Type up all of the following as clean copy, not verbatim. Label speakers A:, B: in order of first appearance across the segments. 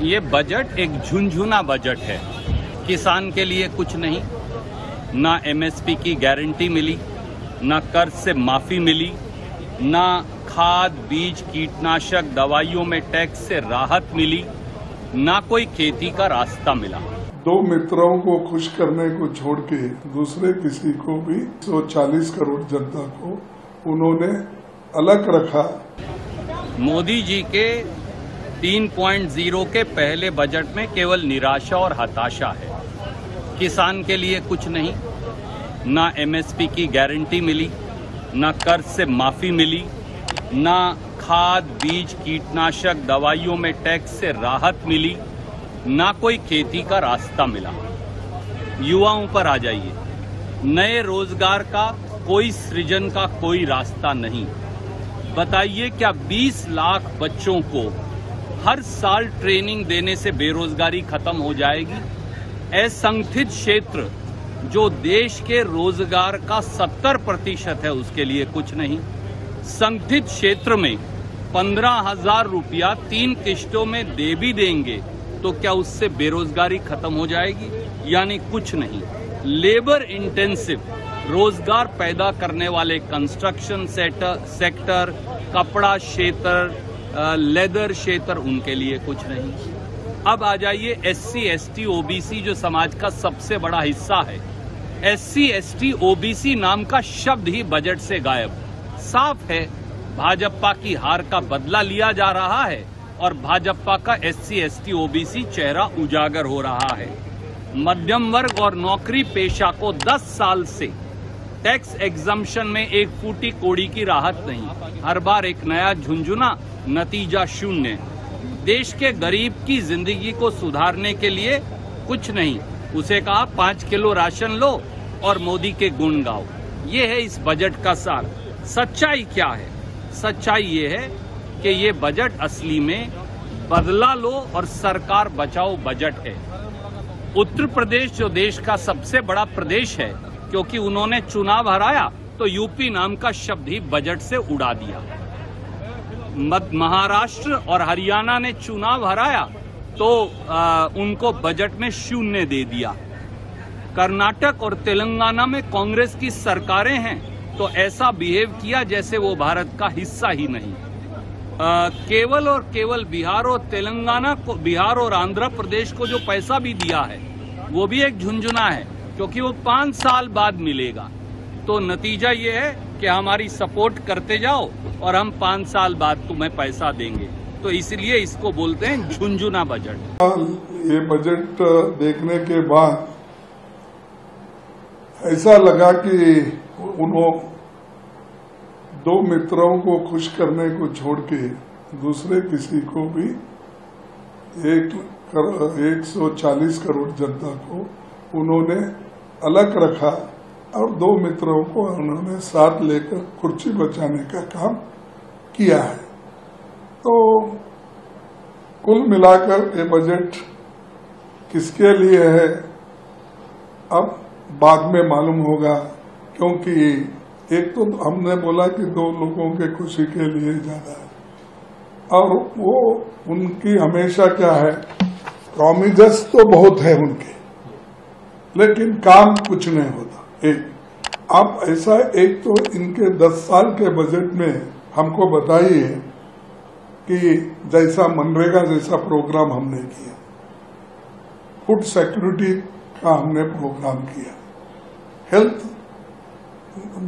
A: ये बजट एक झुनझुना बजट है। किसान के लिए कुछ नहीं, ना एमएसपी की गारंटी मिली, ना कर्ज से माफी मिली, ना खाद बीज कीटनाशक दवाइयों में टैक्स से राहत मिली, ना कोई खेती का रास्ता मिला।
B: दो मित्रों को खुश करने को छोड़ के दूसरे किसी को भी 140 करोड़ जनता को उन्होंने अलग रखा।
A: मोदी जी के 3.0 के पहले बजट में केवल निराशा और हताशा है। किसान के लिए कुछ नहीं, ना एमएसपी की गारंटी मिली, ना कर्ज से माफी मिली, ना खाद बीज कीटनाशक दवाइयों में टैक्स से राहत मिली, ना कोई खेती का रास्ता मिला। युवाओं पर आ जाइए, नए रोजगार का कोई सृजन का कोई रास्ता नहीं। बताइए क्या 20 लाख बच्चों को हर साल ट्रेनिंग देने से बेरोजगारी खत्म हो जाएगी? असंगठित क्षेत्र जो देश के रोजगार का 70% है, उसके लिए कुछ नहीं। संगठित क्षेत्र में 15,000 रुपया 3 किश्तों में दे भी देंगे तो क्या उससे बेरोजगारी खत्म हो जाएगी? यानी कुछ नहीं। लेबर इंटेंसिव रोजगार पैदा करने वाले कंस्ट्रक्शन सेक्टर, कपड़ा क्षेत्र, लेदर क्षेत्र, उनके लिए कुछ नहीं। अब आ जाइए SC, ST, OBC जो समाज का सबसे बड़ा हिस्सा है। SC, ST, OBC नाम का शब्द ही बजट से गायब। साफ है भाजपा की हार का बदला लिया जा रहा है और भाजपा का SC, ST, OBC चेहरा उजागर हो रहा है। मध्यम वर्ग और नौकरी पेशा को 10 साल से टैक्स एग्जम्पशन में एक फूटी कोड़ी की राहत नहीं। हर बार एक नया झुनझुना, नतीजा शून्य। देश के गरीब की जिंदगी को सुधारने के लिए कुछ नहीं। उसे कहा 5 किलो राशन लो और मोदी के गुण गाओ। ये है इस बजट का सार। सच्चाई क्या है? सच्चाई ये है कि ये बजट असली में बदला लो और सरकार बचाओ बजट है। उत्तर प्रदेश जो देश का सबसे बड़ा प्रदेश है, क्योंकि उन्होंने चुनाव हराया तो यूपी नाम का शब्द ही बजट से उड़ा दिया। महाराष्ट्र और हरियाणा ने चुनाव हराया तो उनको बजट में शून्य दे दिया। कर्नाटक और तेलंगाना में कांग्रेस की सरकारें हैं तो ऐसा बिहेव किया जैसे वो भारत का हिस्सा ही नहीं। केवल और केवल बिहार और तेलंगाना को, बिहार और आंध्र प्रदेश को जो पैसा भी दिया है वो भी एक झुनझुना है, क्योंकि वो 5 साल बाद मिलेगा। तो नतीजा ये है कि हमारी सपोर्ट करते जाओ और हम 5 साल बाद तुम्हें पैसा देंगे। तो इसलिए इसको बोलते हैं झुनझुना बजट।
B: ये बजट देखने के बाद ऐसा लगा कि उन्होंने दो मित्रों को खुश करने को छोड़ के दूसरे किसी को भी 140 करोड़ जनता को उन्होंने अलग रखा और दो मित्रों को उन्होंने साथ लेकर कुर्सी बचाने का काम किया है। तो कुल मिलाकर ये बजट किसके लिए है अब बाद में मालूम होगा, क्योंकि एक तो हमने बोला कि 2 लोगों के खुशी के लिए ज्यादा है और वो उनकी हमेशा क्या है, प्रॉमिसेस तो बहुत है उनके, लेकिन काम कुछ नहीं होता। आप ऐसा एक तो इनके 10 साल के बजट में हमको बताइए कि जैसा मनरेगा जैसा प्रोग्राम हमने किया, फूड सिक्योरिटी का हमने प्रोग्राम किया, हेल्थ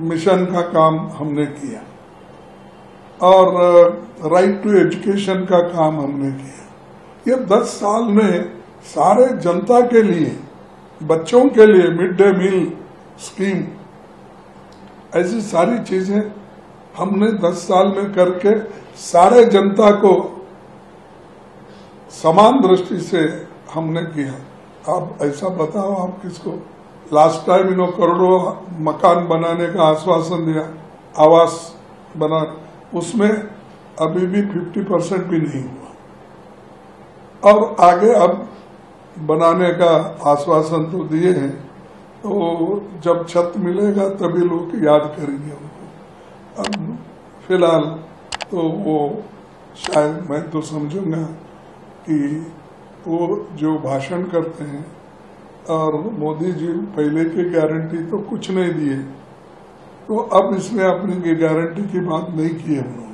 B: मिशन का काम हमने किया और राइट टू एजुकेशन का काम हमने किया। ये 10 साल में सारे जनता के लिए, बच्चों के लिए मिड डे मील स्कीम, ऐसी सारी चीजें हमने 10 साल में करके सारे जनता को समान दृष्टि से हमने किया। अब ऐसा बताओ आप किसको? लास्ट टाइम इन्होंने करोड़ों मकान बनाने का आश्वासन दिया, आवास बना, उसमें अभी भी 50% भी नहीं हुआ और आगे अब बनाने का आश्वासन तो दिए हैं, तो जब छत मिलेगा तभी लोग याद करेंगे उनको। अब फिलहाल तो वो शायद मैं तो समझूंगा कि वो जो भाषण करते हैं, और मोदी जी पहले की गारंटी तो कुछ नहीं दिए, तो अब इसमें अपनी गारंटी की बात नहीं की है उन्होंने।